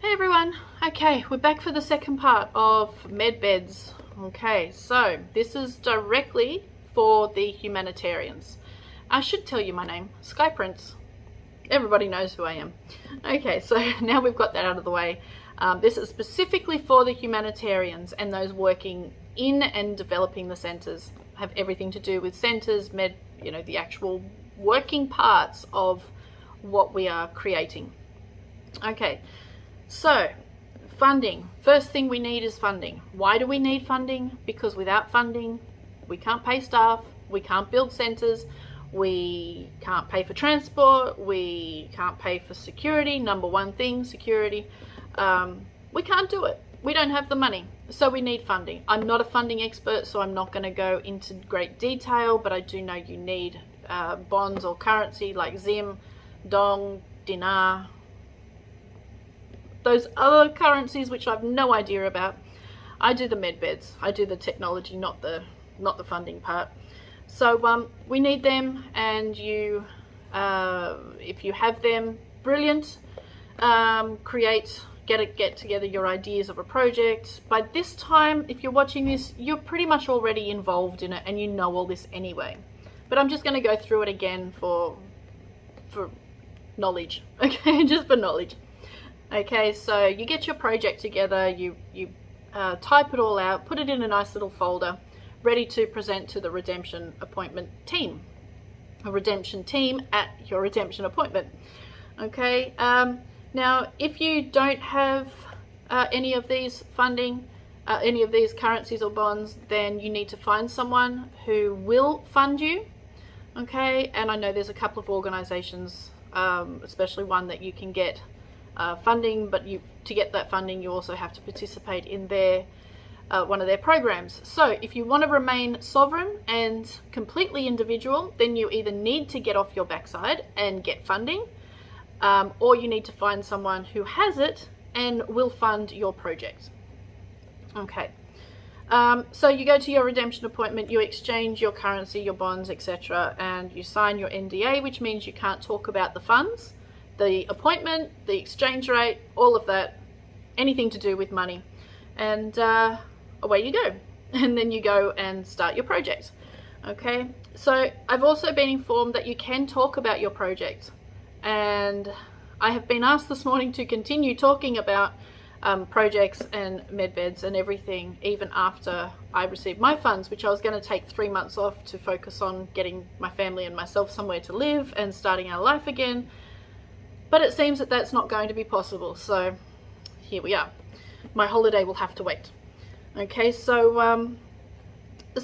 Hey everyone, okay, we're back for the second part of med beds. Okay, so this is directly for the humanitarians. I should tell you my name, Skye Prince. Everybody knows who I am. Okay, so now we've got that out of the way. This is specifically for the humanitarians and those working in and developing the centres. Have everything to do with centres, the actual working parts of what we are creating. Okay. So, funding. First thing we need is funding. Why do we need funding? Because without funding, we can't pay staff, we can't build centres, we can't pay for transport, we can't pay for security. Number one thing, security. We can't do it. We don't have the money. So we need funding. I'm not a funding expert, so I'm not going to go into great detail, but I do know you need bonds or currency like Zim, Dong, Dinar, those other currencies which I've no idea about. I do the med beds. I do the technology, not the funding part. So we need them, and you, if you have them, brilliant. Get together your ideas of a project. By this time, if you're watching this, you're pretty much already involved in it, and you know all this anyway. But I'm just going to go through it again for knowledge. Okay, just for knowledge. Okay, so you get your project together, you type it all out, put it in a nice little folder, ready to present to the redemption appointment team. A redemption team at your redemption appointment. Okay, now if you don't have any of these funding, any of these currencies or bonds, then you need to find someone who will fund you. Okay, and I know there's a couple of organizations, especially one that you can get funding, but to get that funding you also have to participate in their one of their programs. So if you want to remain sovereign and completely individual, then you either need to get off your backside and get funding, or you need to find someone who has it and will fund your project. Okay, so you go to your redemption appointment, you exchange your currency, your bonds, etc., and you sign your NDA, which means you can't talk about the funds, the appointment, the exchange rate, all of that, anything to do with money. And away you go. And then you go and start your project. Okay, so I've also been informed that you can talk about your project. And I have been asked this morning to continue talking about projects and medbeds and everything, even after I received my funds, which I was going to take 3 months off to focus on getting my family and myself somewhere to live and starting our life again. But it seems that that's not going to be possible, so here we are. My holiday will have to wait. Okay, so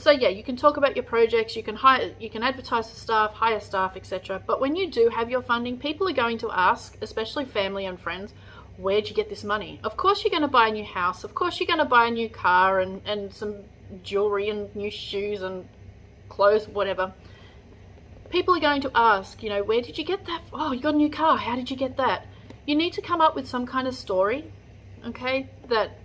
yeah, you can talk about your projects, you can advertise for staff, hire staff, etc. But when you do have your funding, people are going to ask, especially family and friends, where'd you get this money? Of course you're going to buy a new house, of course you're going to buy a new car and some jewelry and new shoes and clothes, whatever. People are going to ask, where did you get that? Oh, you got a new car. How did you get that? You need to come up with some kind of story, okay, that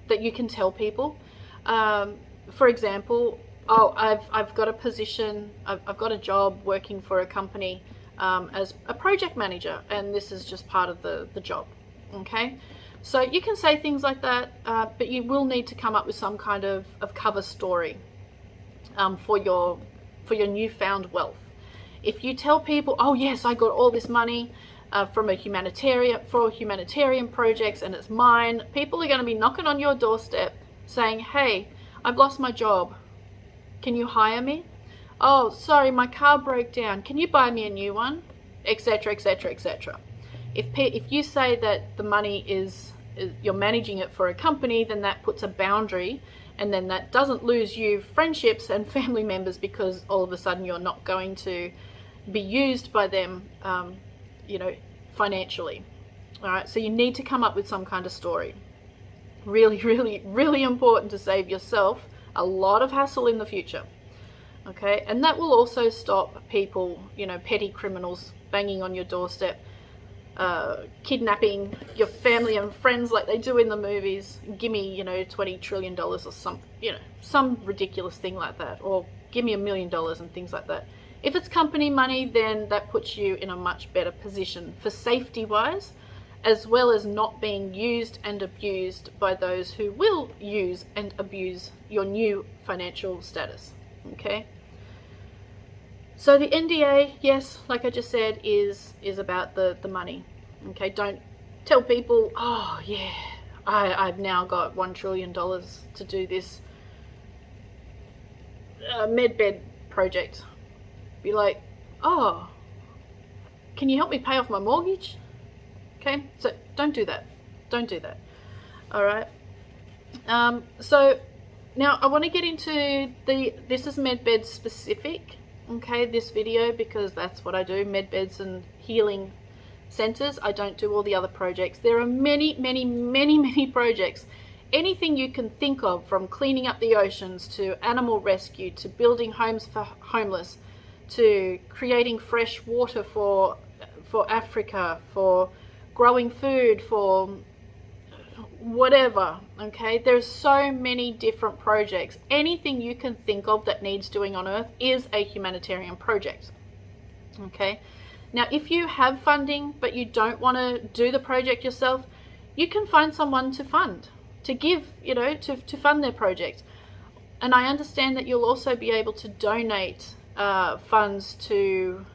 you can tell people. For example, oh, I've got a position, I've got a job working for a company as a project manager, and this is just part of the job, okay? So you can say things like that, but you will need to come up with some kind of cover story for your newfound wealth. If you tell people, oh yes, I got all this money for humanitarian projects and it's mine, people are going to be knocking on your doorstep saying, hey, I've lost my job. Can you hire me? Oh, sorry, my car broke down. Can you buy me a new one? Etc, etc, etc. If you say that the money is you're managing it for a company, then that puts a boundary, and then that doesn't lose you friendships and family members because all of a sudden you're not going to be used by them, financially. All right, so you need to come up with some kind of story. Really, really, really important to save yourself a lot of hassle in the future. Okay, and that will also stop people, petty criminals banging on your doorstep, kidnapping your family and friends like they do in the movies. Give me, $20 trillion or some ridiculous thing like that, or give me $1 million and things like that. If it's company money, then that puts you in a much better position for safety wise, as well as not being used and abused by those who will use and abuse your new financial status. Okay, so the NDA, yes, like I just said, is about the money. Okay, don't tell people, oh yeah, I've now got $1 trillion to do this medbed project. Be like, oh, can you help me pay off my mortgage? Okay, so don't do that. Don't do that. All right. So now I want to get into this is medbed specific. Okay, this video, because that's what I do, medbeds and healing centers. I don't do all the other projects. There are many, many, many, many projects. Anything you can think of, from cleaning up the oceans to animal rescue to building homes for homeless to creating fresh water for Africa, for growing food, for whatever. Okay, there's so many different projects. Anything you can think of that needs doing on Earth is a humanitarian project. Okay, now if you have funding but you don't want to do the project yourself, you can find someone to fund, to give, you know, to fund their project. And I understand that you'll also be able to donate funds to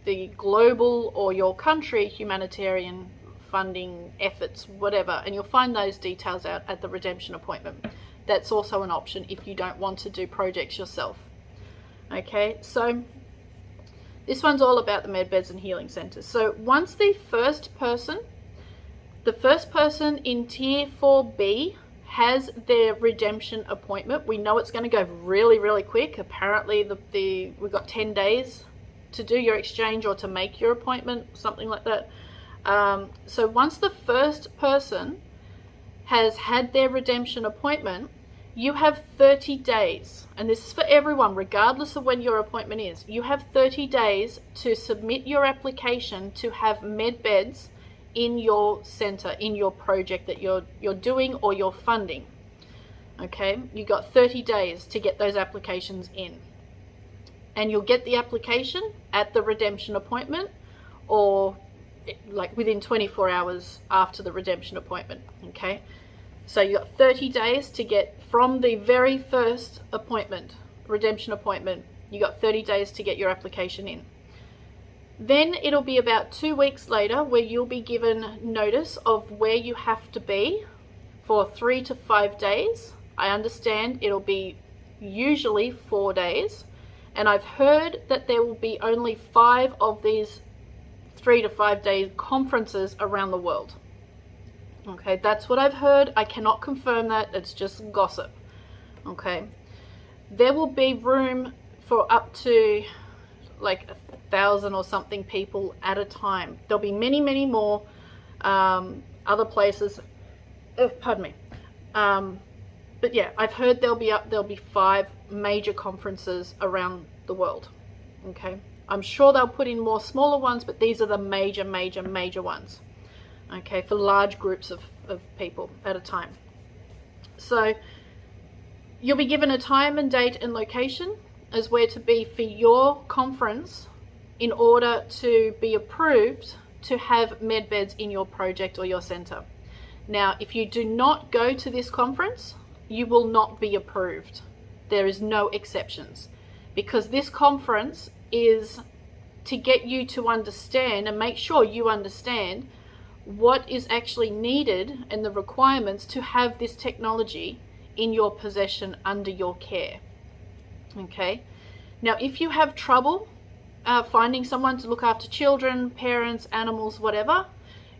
the global or your country humanitarian funding efforts, whatever, and you'll find those details out at the redemption appointment. That's also an option if you don't want to do projects yourself. Okay, so this one's all about the medbeds and healing centers. So once the first person in tier 4B has their redemption appointment, we know it's going to go really, really quick. Apparently we've got 10 days to do your exchange or to make your appointment, something like that. So once the first person has had their redemption appointment, you have 30 days, and this is for everyone regardless of when your appointment is. You have 30 days to submit your application to have med beds in your center, in your project that you're doing or you're funding. Okay, you got 30 days to get those applications in, and you'll get the application at the redemption appointment or like within 24 hours after the redemption appointment. Okay, so you got 30 days to get from the very first appointment, redemption appointment, you got 30 days to get your application in. Then it'll be about 2 weeks later where you'll be given notice of where you have to be for 3 to 5 days. I understand it'll be usually 4 days, and I've heard that there will be only 5 of these 3 to 5 day conferences around the world. Okay, that's what I've heard. I cannot confirm that. It's just gossip. Okay, there will be room for up to like 1,000 or something people at a time. There'll be many, many more other places. Pardon me. But yeah, I've heard there'll be 5 major conferences around the world. Okay, I'm sure they'll put in more smaller ones, but these are the major ones. Okay, for large groups of people at a time. So you'll be given a time and date and location as where to be for your conference in order to be approved to have med beds in your project or your center. Now, if you do not go to this conference, you will not be approved. There is no exceptions, because this conference is to get you to understand and make sure you understand what is actually needed and the requirements to have this technology in your possession under your care. Okay, now if you have trouble finding someone to look after children, parents, animals, whatever,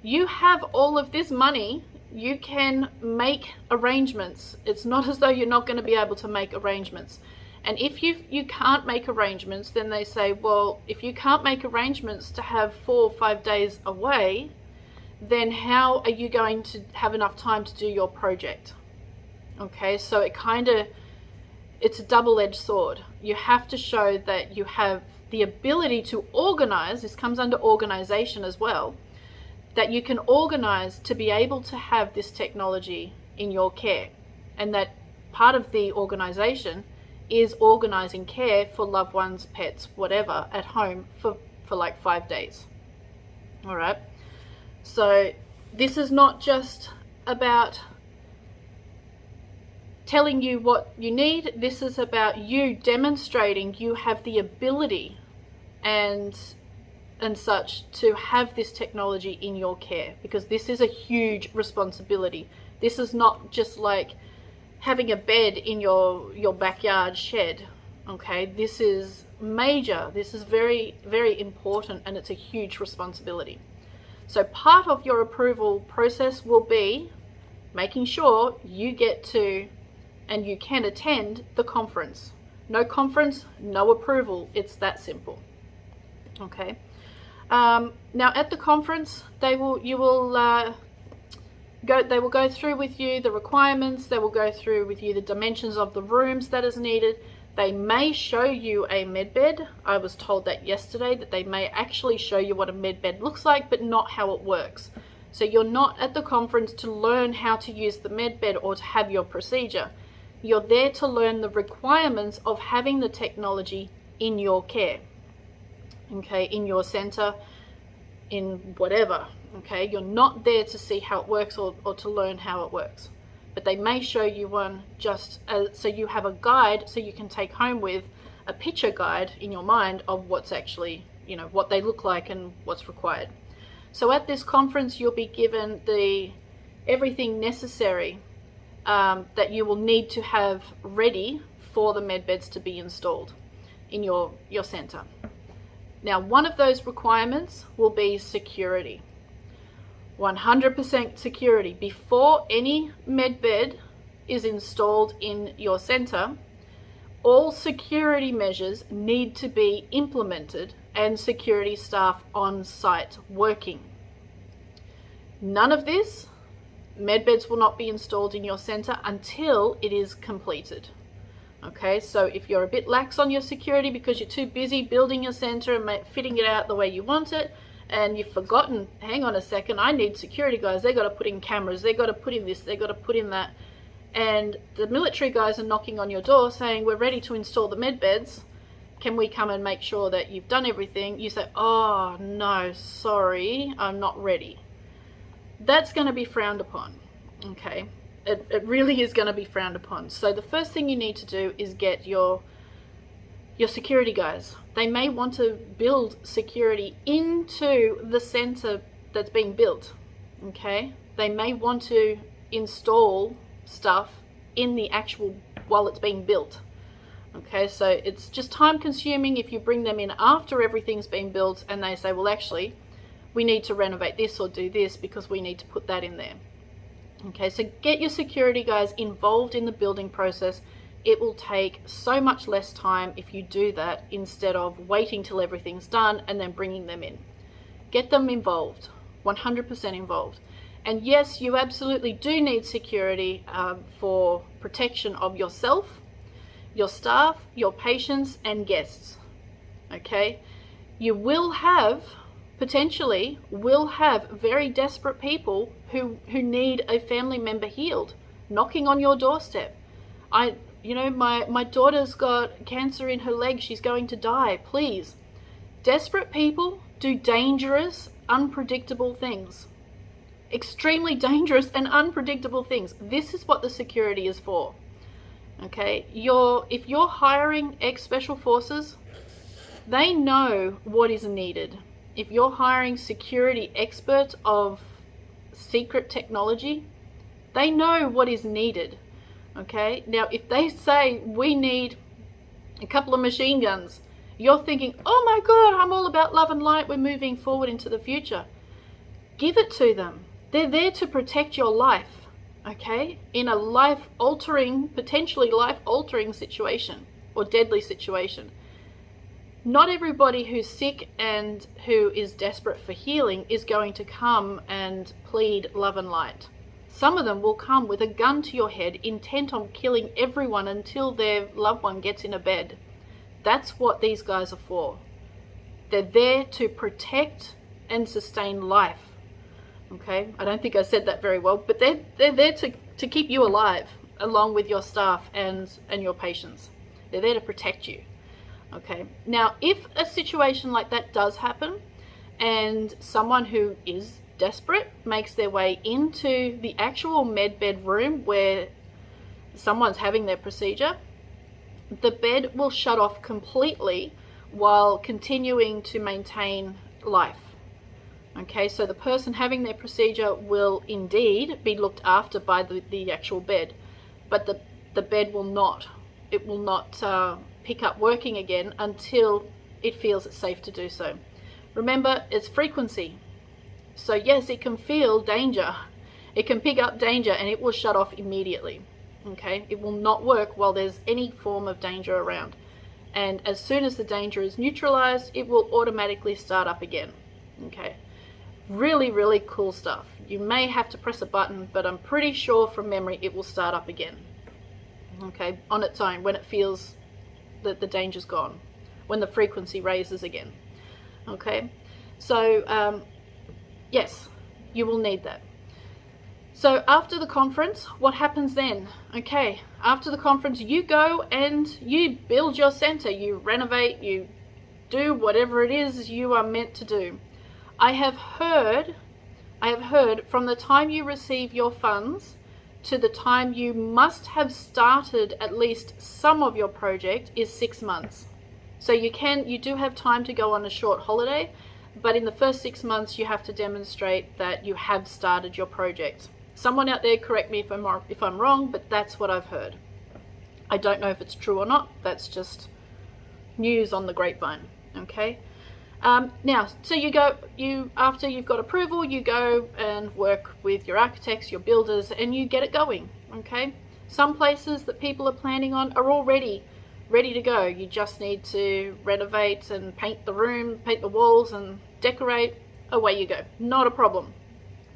you have all of this money. You can make arrangements. It's not as though you're not going to be able to make arrangements. And if you can't make arrangements, then they say, well, if you can't make arrangements to have 4 or 5 days away, then how are you going to have enough time to do your project? Okay, so it's a double-edged sword. You have to show that you have the ability to organize. This comes under organization as well, that you can organize to be able to have this technology in your care, and that part of the organization is organizing care for loved ones, pets, whatever, at home for like 5 days. All right. So this is not just about telling you what you need. This is about you demonstrating you have the ability and such to have this technology in your care, because this is a huge responsibility. This is not just like having a bed in your backyard shed. Okay, this is major. This is very, very important, and it's a huge responsibility. So part of your approval process will be making sure you get to and you can attend the conference. No conference, no approval. It's that simple. Okay. Now at the conference, they will go through with you the requirements. They will go through with you the dimensions of the rooms that is needed. They may show you a med bed. I was told that yesterday, that they may actually show you what a med bed looks like, but not how it works. So you're not at the conference to learn how to use the med bed or to have your procedure. You're there to learn the requirements of having the technology in your care. Okay, in your center, in whatever. Okay, you're not there to see how it works or to learn how it works. But they may show you one just so you have a guide, so you can take home with a picture guide in your mind of what's actually, what they look like and what's required. So at this conference, you'll be given everything necessary that you will need to have ready for the med beds to be installed in your center. Now, one of those requirements will be security. 100% security. Before any med bed is installed in your center, all security measures need to be implemented and security staff on site working. None of this, med beds will not be installed in your center until it is completed. Okay, so if you're a bit lax on your security because you're too busy building your center and fitting it out the way you want it, and you've forgotten, hang on a second, I need security guys, they got to put in cameras, they got to put in this, they got to put in that, and the military guys are knocking on your door saying, we're ready to install the med beds, can we come and make sure that you've done everything? You say, oh no, sorry, I'm not ready. That's going to be frowned upon. Okay, it really is going to be frowned upon. So the first thing you need to do is get your security guys. They may want to build security into the center that's being built. Okay, they may want to install stuff in the actual while it's being built. Okay, so it's just time consuming if you bring them in after everything's been built and they say, well, actually, we need to renovate this or do this because we need to put that in there. Okay, so get your security guys involved in the building process. It will take so much less time if you do that instead of waiting till everything's done and then bringing them in. Get them involved, 100% involved. And yes, you absolutely do need security for protection of yourself, your staff, your patients, and guests. Okay, you will have, potentially, will have very desperate people who need a family member healed, knocking on your doorstep. My daughter's got cancer in her leg, she's going to die, please. Desperate people do dangerous, unpredictable things. Extremely dangerous and unpredictable things. This is what the security is for. Okay, if you're hiring ex-special forces, they know what is needed. If you're hiring security experts of secret technology, they know what is needed. Okay, now if they say we need a couple of machine guns, you're thinking, oh my God, I'm all about love and light, we're moving forward into the future. Give it to them. They're there to protect your life, okay, in a life-altering, potentially life-altering situation or deadly situation. Not everybody who's sick and who is desperate for healing is going to come and plead love and light. Some of them will come with a gun to your head, intent on killing everyone until their loved one gets in a bed. That's what these guys are for. They're there to protect and sustain life. Okay, I don't think I said that very well, but they're there to keep you alive, along with your staff and your patients. They're there to protect you. Okay, now if a situation like that does happen and someone who is desperate makes their way into the actual medbed room where someone's having their procedure, the bed will shut off completely while continuing to maintain life. Okay, so the person having their procedure will indeed be looked after by the actual bed, but the bed will not. It will not pick up working again until it feels it's safe to do so. Remember, it's frequency. So yes, it can feel danger. It can pick up danger and it will shut off immediately. Okay, it will not work while there's any form of danger around. And as soon as the danger is neutralized, it will automatically start up again. Okay. Really, really cool stuff. You may have to press a button, but I'm pretty sure from memory it will start up again. Okay, on its own when it feels that the danger's gone, when the frequency raises again. Okay, so yes, you will need that. So after the conference, what happens then? Okay, after the conference, you go and you build your center, you renovate, you do whatever it is you are meant to do. I have heard from the time you receive your funds to the time you must have started at least some of your project is 6 months. So you do have time to go on a short holiday, but in the first 6 months you have to demonstrate that you have started your project. Someone out there correct me if I'm wrong, but that's what I've heard. I don't know if it's true or not. That's just news on the grapevine. Okay. Now, so after you've got approval, you go and work with your architects, your builders, and you get it going. Okay. Some places that people are planning on are already ready to go. You just need to renovate and paint the room, paint the walls and decorate. Away you go. Not a problem.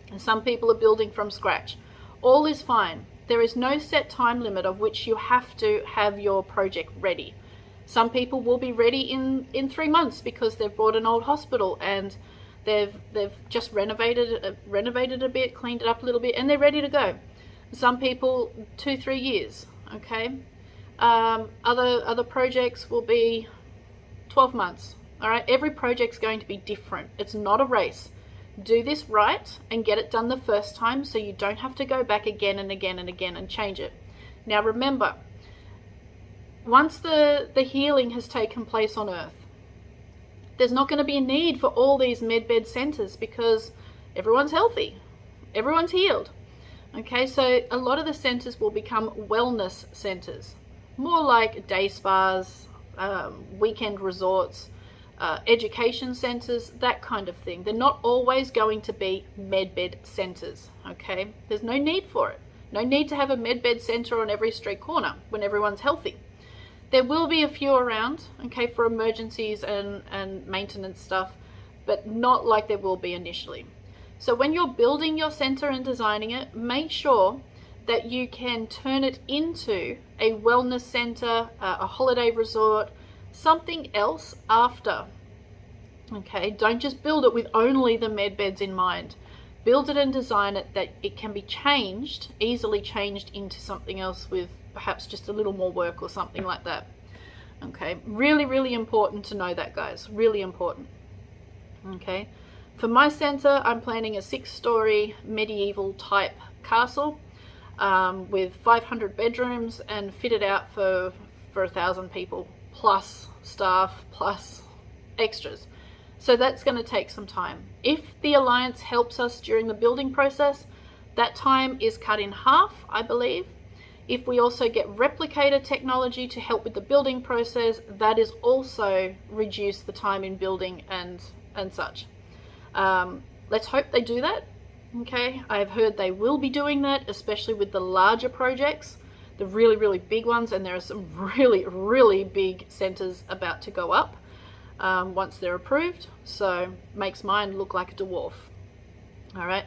And some people are building from scratch. All is fine. There is no set time limit of which you have to have your project ready. Some people will be ready in 3 months because they've bought an old hospital and they've just renovated a bit, cleaned it up a little bit, and they're ready to go. Some people 2-3 years. Okay. Other projects will be 12 months. All right. Every project's going to be different. It's not a race. Do this right and get it done the first time so you don't have to go back again and again and again and change it. Now remember, once the healing has taken place on Earth, there's not going to be a need for all these medbed centers because everyone's healthy, everyone's healed. Okay, so a lot of the centers will become wellness centers, more like day spas, weekend resorts, education centers, that kind of thing. They're not always going to be medbed centers. Okay, there's no need for it. No need to have a medbed center on every street corner when everyone's healthy. There will be a few around, okay, for emergencies and maintenance stuff, but not like there will be initially. So when you're building your center and designing it, make sure that you can turn it into a wellness center, a holiday resort, something else after. Okay, don't just build it with only the med beds in mind. Build it and design it that it can be changed, easily changed into something else with perhaps just a little more work or something like that. Okay, really, really important to know that, guys. Really important. Okay, for my center, I'm planning a 6-story medieval type castle with 500 bedrooms and fitted out for 1,000 people plus staff plus extras. So that's going to take some time. If the Alliance helps us during the building process, that time is cut in half, I believe. If we also get replicator technology to help with the building process, that is also reduce the time in building and such. Let's hope they do that. Okay, I've heard they will be doing that, especially with the larger projects, the really, really big ones, and there are some really, really big centers about to go up once they're approved. So makes mine look like a dwarf. All right,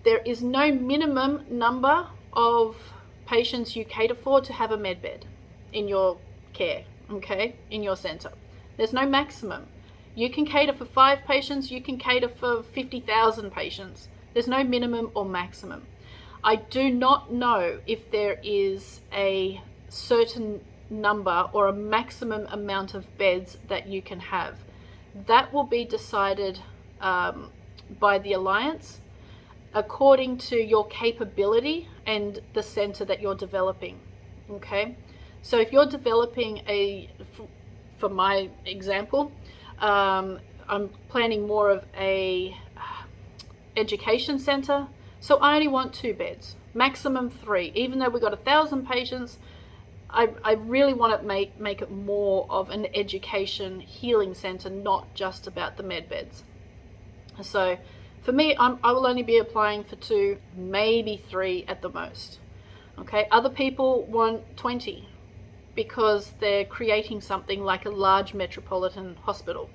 there is no minimum number of patients you cater for to have a med bed in your care, okay, in your center. There's no maximum. You can cater for 5 patients, you can cater for 50,000 patients. There's no minimum or maximum. I do not know if there is a certain number or a maximum amount of beds that you can have. That will be decided by the Alliance. according to your capability and the center that you're developing. Okay, so if you're developing for my example, I'm planning more of a education center, so I only want 2 beds, maximum 3. Even though we've got 1,000 patients, I really want to make it more of an education healing center, not just about the med beds. So for me, I will only be applying for 2, maybe 3 at the most. Okay, other people want 20 because they're creating something like a large metropolitan hospital.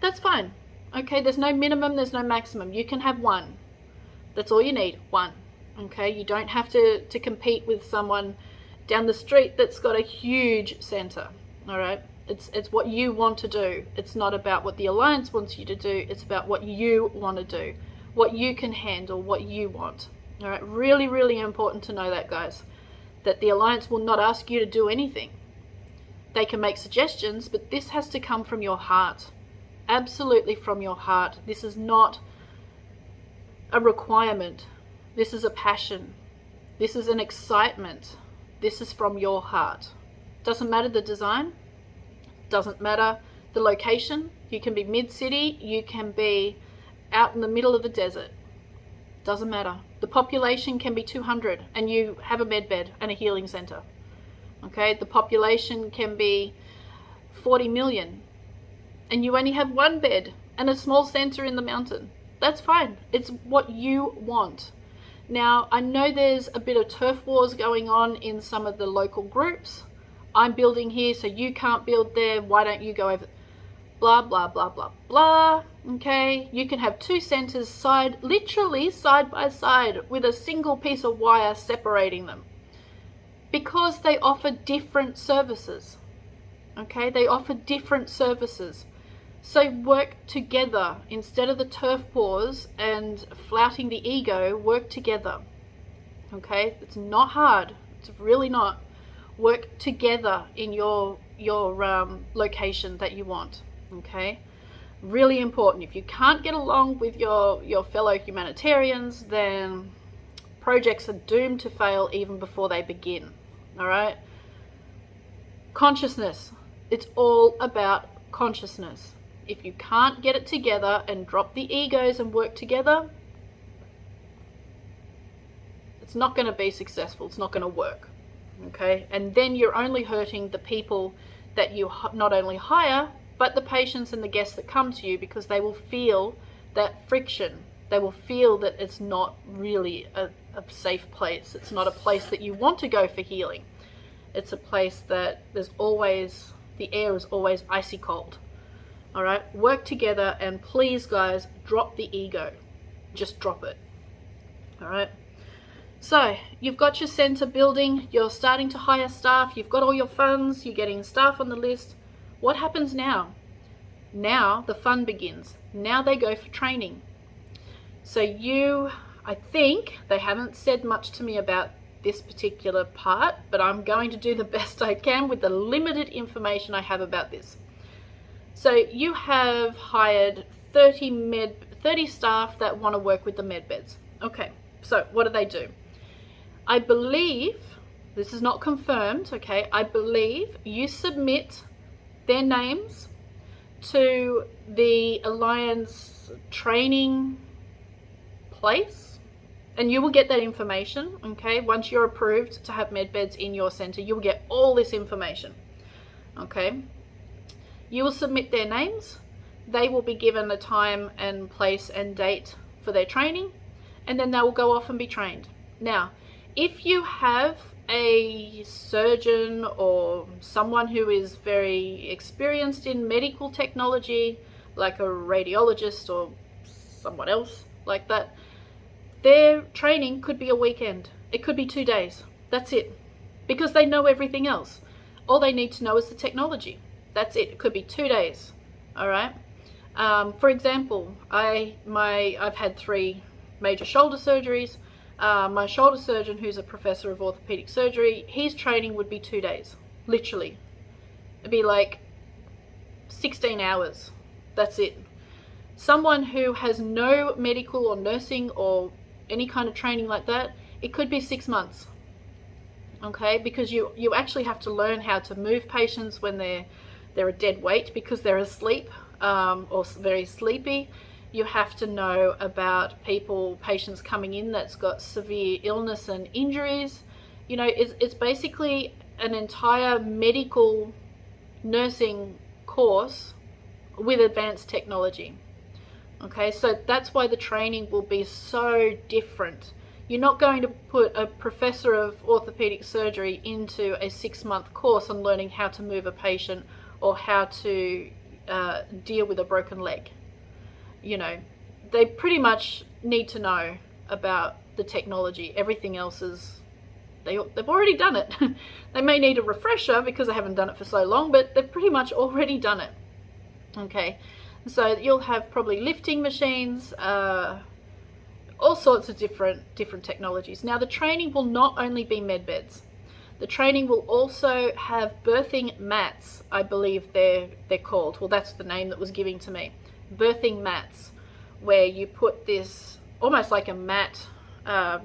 That's fine. Okay, there's no minimum, there's no maximum. You can have 1. That's all you need, 1. Okay, you don't have to compete with someone down the street that's got a huge center. All right, it's what you want to do. It's not about what the Alliance wants you to do. It's about what you want to do, what you can handle, what you want. All right, really, really important to know that, guys, that the Alliance will not ask you to do anything. They can make suggestions, but this has to come from your heart. Absolutely from your heart. This is not a requirement. This is a passion. This is an excitement. This is from your heart. Doesn't matter the design. Doesn't matter the location. You can be mid-city. You can be out in the middle of the desert. Doesn't matter. The population can be 200 and you have a med bed and a healing center. Okay, the population can be 40 million and you only have 1 bed and a small center in the mountain. That's fine. It's what you want. Now, I know there's a bit of turf wars going on in some of the local groups. I'm building here, so you can't build there. Why don't you go over? Blah, blah, blah, blah, blah. Okay, you can have 2 centers literally side by side with a single piece of wire separating them because they offer different services. Okay, they offer different services. So work together. Instead of the turf wars and flouting the ego, work together. Okay, it's not hard. It's really not. Work together in your location that you want. Okay, really important. If you can't get along with your fellow humanitarians, then projects are doomed to fail even before they begin. All right, consciousness. It's all about consciousness. If you can't get it together and drop the egos and work together, it's not going to be successful. It's not going to work. Okay, and then you're only hurting the people that you not only hire, but the patients and the guests that come to you, because they will feel that friction. They will feel that it's not really a safe place. It's not a place that you want to go for healing. It's a place that the air is always icy cold. All right, work together, and please, guys, drop the ego. Just drop it. All right. So you've got your center building, you're starting to hire staff, you've got all your funds, you're getting staff on the list. What happens now? Now the fun begins. Now they go for training. So I think they haven't said much to me about this particular part, but I'm going to do the best I can with the limited information I have about this. So you have hired 30 staff that want to work with the med beds. Okay, so what do? I believe, this is not confirmed, okay, I believe you submit their names to the Alliance training place, and you will get that information, okay? Once you're approved to have med beds in your center, you'll get all this information, okay? You will submit their names. They will be given a time and place and date for their training, and then they will go off and be trained. Now, if you have a surgeon or someone who is very experienced in medical technology, like a radiologist or someone else like that, their training could be a weekend. It could be 2 days. That's it. Because they know everything else. All they need to know is the technology. That's it. It could be 2 days. All right. For example, I've had 3 major shoulder surgeries. My shoulder surgeon, who's a professor of orthopedic surgery, his training would be 2 days, literally. It'd be like 16 hours. That's it. Someone who has no medical or nursing or any kind of training like that, it could be 6 months. Okay, because you actually have to learn how to move patients when they're a dead weight because they're asleep or very sleepy. You have to know about patients coming in that's got severe illness and injuries. You know, it's basically an entire medical nursing course with advanced technology. Okay, so that's why the training will be so different. You're not going to put a professor of orthopedic surgery into a 6-month course on learning how to move a patient or how to deal with a broken leg. You know, they pretty much need to know about the technology. Everything else is, they've already done it. They may need a refresher because they haven't done it for so long, but they've pretty much already done it. Okay, so you'll have probably lifting machines, all sorts of different technologies. Now the training will not only be med beds. The training will also have birthing mats, I believe they're called. Well, that's the name that was given to me. Birthing mats, where you put this almost like a mat, kind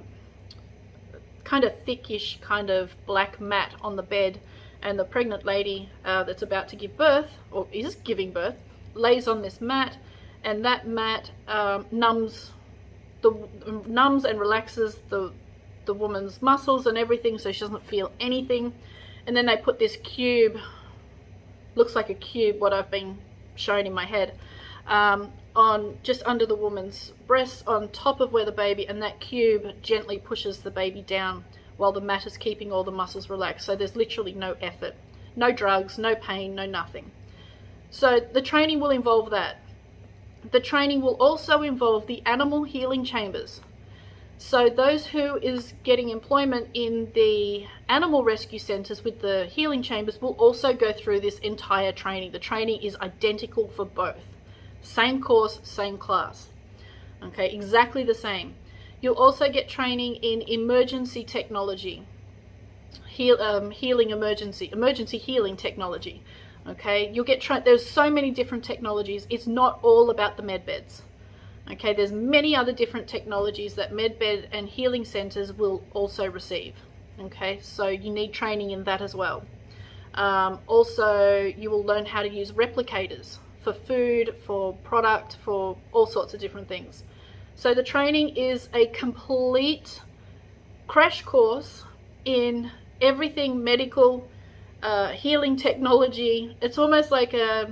of thickish kind of black mat on the bed, and the pregnant lady that's about to give birth or is giving birth lays on this mat, and that mat numbs and relaxes the woman's muscles and everything, so she doesn't feel anything. And then they put this cube, looks like a cube, what I've been shown in my head, on just under the woman's breasts on top of where the baby, and that cube gently pushes the baby down while the mat is keeping all the muscles relaxed. So there's literally no effort, no drugs, no pain, no nothing. So the training will involve that. The training will also involve the animal healing chambers. So those who is getting employment in the animal rescue centres with the healing chambers will also go through this entire training. The training is identical for both. Same course, same class. Okay, exactly the same. You'll also get training in emergency technology, emergency healing technology. Okay, you'll get there's so many different technologies. It's not all about the med beds. Okay, there's many other different technologies that medbed and healing centers will also receive. Okay, so you need training in that as well. Also, you will learn how to use replicators for food, for product, for all sorts of different things. So the training is a complete crash course in everything medical, healing technology. It's almost like a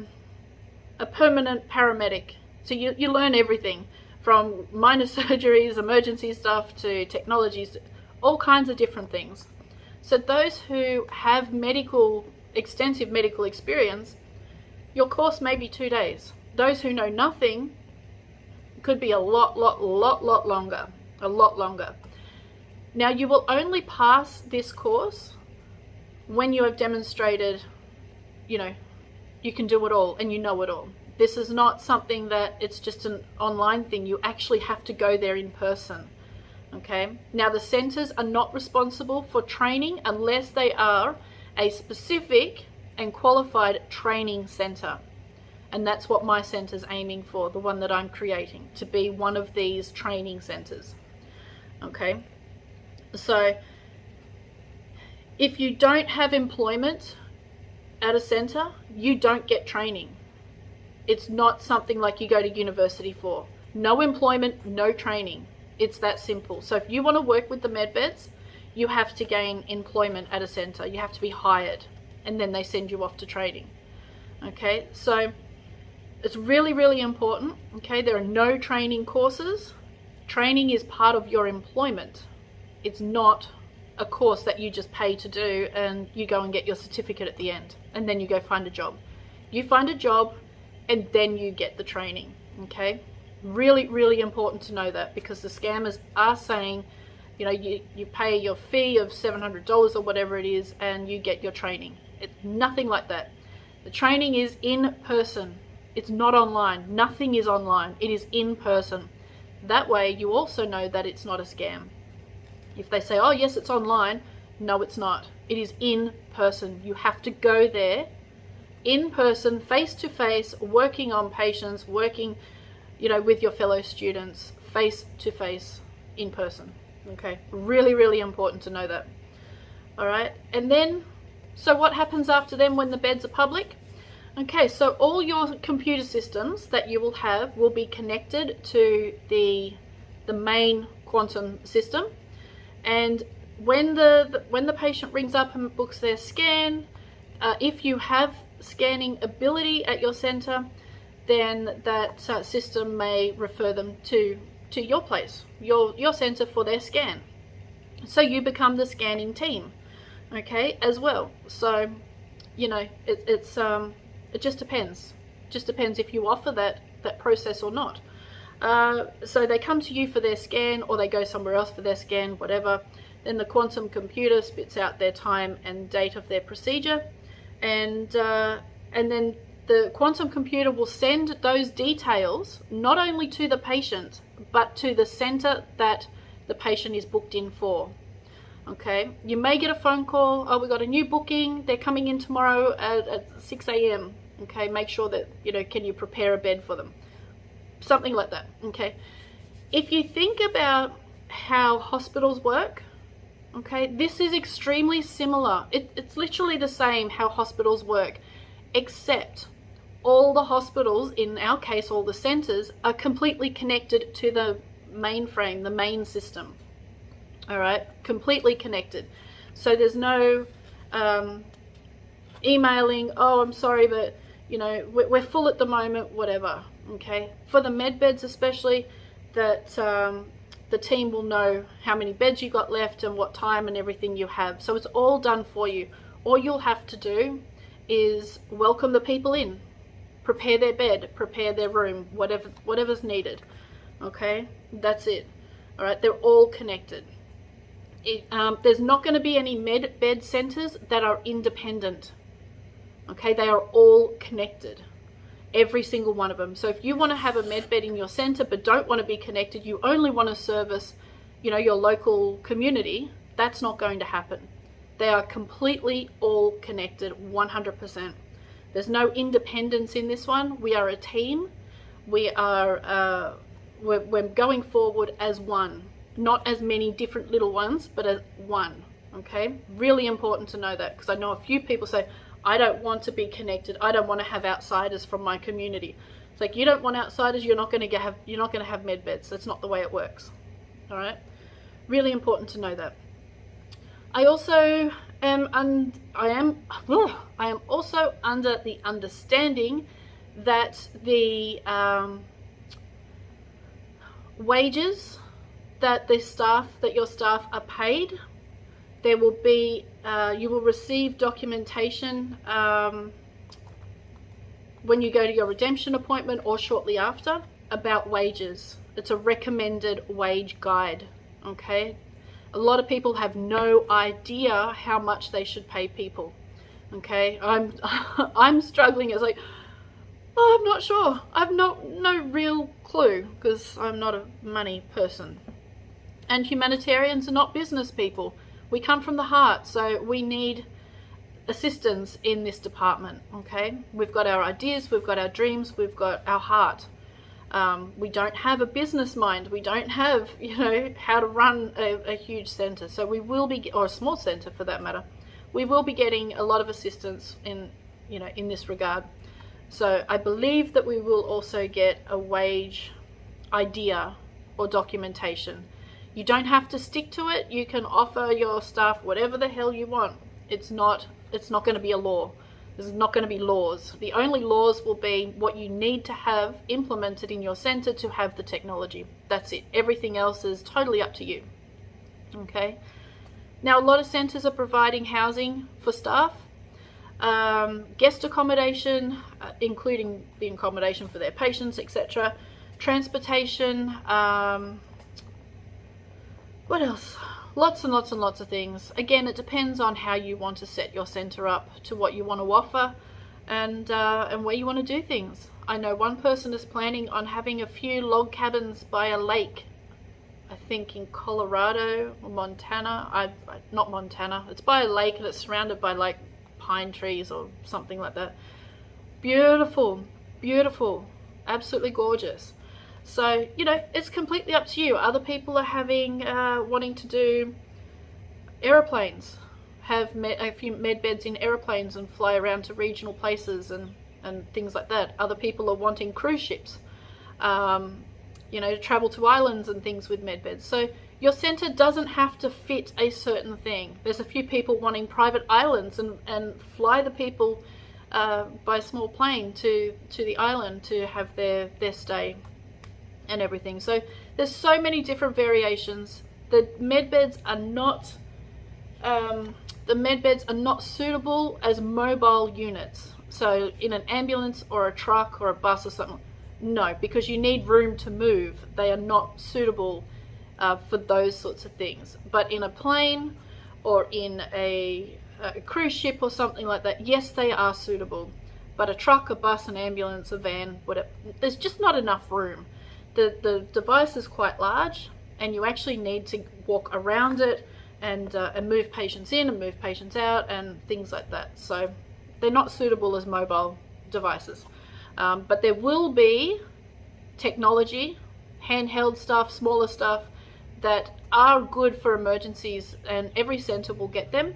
permanent paramedic. So you learn everything from minor surgeries, emergency stuff, to technologies, all kinds of different things. So those who have extensive medical experience, your course may be 2 days. Those who know nothing could be a lot longer, a lot longer. Now you will only pass this course when you have demonstrated, you can do it all and you know it all. This is not something that it's just an online thing. You actually have to go there in person. Okay. Now the centers are not responsible for training unless they are a specific and qualified training center. And that's what my center's aiming for, the one that I'm creating, to be one of these training centers. Okay. So if you don't have employment at a center, you don't get training. It's not something like you go to university for. No employment, no training. It's that simple. So if you want to work with the med beds, you have to gain employment at a center. You have to be hired, and then they send you off to training. Okay, so it's really important. Okay, there are no training courses. Training is part of your employment. It's not a course that you just pay to do and you go and get your certificate at the end and then you go find a job. You find a job and then you get the training. Okay, really important to know that, because the scammers are saying, you pay your fee of $700 or whatever it is and you get your training. It's nothing like that. The training is in person. It's not online. Nothing is online. It is in person. That way you also know that it's not a scam. If they say, oh yes, it's online, no, it's not. It is in person. You have to go there in person, face to face, working on patients, working, with your fellow students, face to face in person. Okay, really, really important to know that. All right, and then, so what happens after then when the beds are public? Okay, so all your computer systems that you will have will be connected to the main quantum system, and when the patient rings up and books their scan, if you have scanning ability at your center, then that system may refer them to your place, your center, for their scan. So you become the scanning team, okay, as well. So, you know, it just depends. Just depends if you offer that process or not. So they come to you for their scan, or they go somewhere else for their scan, whatever. Then the quantum computer spits out their time and date of their procedure, and then the quantum computer will send those details not only to the patient, but to the center that the patient is booked in for. Okay, you may get a phone call, oh, we got a new booking, they're coming in tomorrow at 6 a.m. Okay, make sure that, you know, can you prepare a bed for them? Something like that. Okay, if you think about how hospitals work, okay, this is extremely similar. It's literally the same how hospitals work, except all the hospitals, in our case all the centers, are completely connected to the mainframe, the main system. All right, completely connected. So there's no emailing, oh, I'm sorry, but, you know, we're full at the moment, whatever. Okay, for the med beds especially, that the team will know how many beds you got left and what time and everything you have. So it's all done for you. All you'll have to do is welcome the people in, prepare their bed, prepare their room, whatever's needed. Okay, that's it. All right, they're all connected. There's not going to be any med bed centers that are independent. Okay, they are all connected, every single one of them. So if you want to have a med bed in your center but don't want to be connected, you only want to service, you know, your local community, that's not going to happen. They are completely all connected, 100%. There's no independence in this one. We are a team. We are we're going forward as one, not as many different little ones, but as one. Okay, really important to know that, because I know a few people say, I don't want to be connected, I don't want to have outsiders from my community. It's like, you don't want outsiders, you're not going to have med beds. That's not the way it works. All right, really important to know that. I also am also under the understanding that the wages that your staff are paid, there will be you will receive documentation when you go to your redemption appointment or shortly after about wages. It's a recommended wage guide. Okay, a lot of people have no idea how much they should pay people. Okay, I'm struggling. It's like, oh, I'm not sure. I've no real clue, because I'm not a money person. And humanitarians are not business people. We come from the heart, so we need assistance in this department. Okay, we've got our ideas, we've got our dreams, we've got our heart. We don't have a business mind. We don't have, you know, how to run a huge center. So we will be, or a small center for that matter, we will be getting a lot of assistance in, you know, in this regard. So I believe that we will also get a wage idea or documentation. You don't have to stick to it. You can offer your staff whatever the hell you want. It's not going to be a law. There's not going to be laws. The only laws will be what you need to have implemented in your center to have the technology. That's it. Everything else is totally up to you. Okay. Now, a lot of centers are providing housing for staff, guest accommodation, including the accommodation for their patients, etc. Transportation. What else? Lots and lots and lots of things. Again, it depends on how you want to set your center up, to what you want to offer, and where you want to do things. I know one person is planning on having a few log cabins by a lake, I think in Colorado or Montana. Not Montana. It's by a lake and it's surrounded by like pine trees or something like that. Beautiful, beautiful, absolutely gorgeous. So, you know, it's completely up to you. Other people are having, wanting to do aeroplanes, have a few med beds in aeroplanes and fly around to regional places and things like that. Other people are wanting cruise ships, you know, to travel to islands and things with med beds. So your centre doesn't have to fit a certain thing. There's a few people wanting private islands and fly the people by small plane to the island to have their stay and everything. So there's so many different variations. The med beds are not suitable as mobile units. So in an ambulance or a truck or a bus or something, no, because you need room to move. They are not suitable for those sorts of things. But in a plane or in a cruise ship or something like that, yes, they are suitable. But a truck, a bus, an ambulance, a van, whatever, there's just not enough room. The device is quite large, and you actually need to walk around it and move patients in and move patients out and things like that. So they're not suitable as mobile devices. But there will be technology, handheld stuff, smaller stuff, that are good for emergencies, and every centre will get them.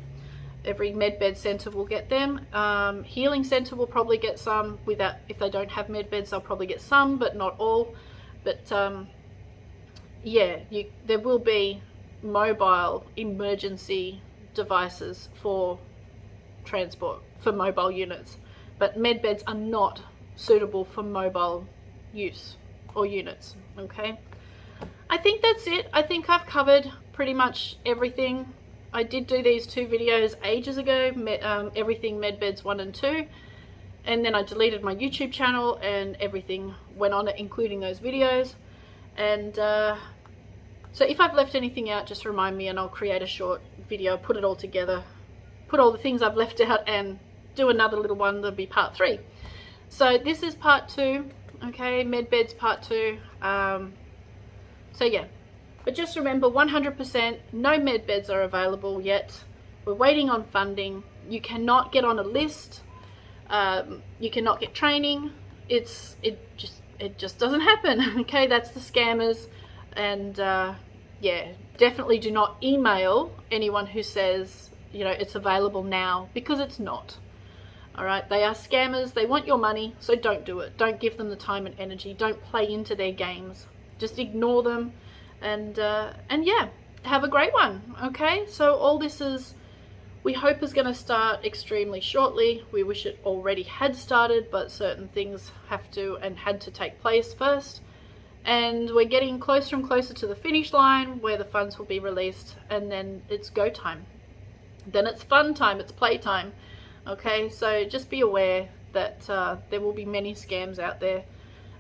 Every medbed centre will get them. Healing centre will probably get some. Without, if they don't have medbeds, they'll probably get some, but not all. But yeah, there will be mobile emergency devices for transport, for mobile units. But medbeds are not suitable for mobile use or units. Okay, I think that's it. I think I've covered pretty much everything. I did do these 2 videos ages ago, everything medbeds 1 and 2, and then I deleted my YouTube channel and everything went on it, including those videos. And so if I've left anything out, just remind me and I'll create a short video, put it all together, put all the things I've left out and do another little one. That'll be part 3. So this is part 2, okay, medbeds part 2. So yeah, but just remember, 100% no medbeds are available yet. We're waiting on funding. You cannot get on a list. You cannot get training. It just doesn't happen. Okay, that's the scammers. And yeah, definitely do not email anyone who says, you know, it's available now, because it's not. All right, they are scammers. They want your money, so don't do it. Don't give them the time and energy. Don't play into their games. Just ignore them. And yeah, have a great one. Okay, so all this is, we hope, is going to start extremely shortly. We wish it already had started, but certain things have to and had to take place first. And we're getting closer and closer to the finish line where the funds will be released, and then it's go time. Then it's fun time, it's play time. Okay, so just be aware that there will be many scams out there,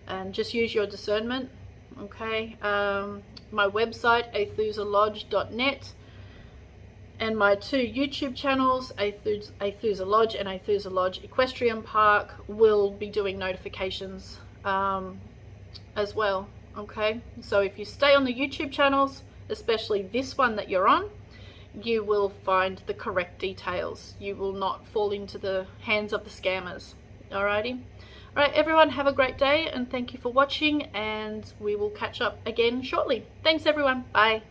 and just use your discernment. Okay, my website, athuzalodge.net, and my 2 YouTube channels, Athusa Lodge and Athusa Lodge Equestrian Park, will be doing notifications as well. Okay, so if you stay on the YouTube channels, especially this one that you're on, you will find the correct details. You will not fall into the hands of the scammers. Alrighty. Alright, everyone, have a great day, and thank you for watching, and we will catch up again shortly. Thanks everyone. Bye.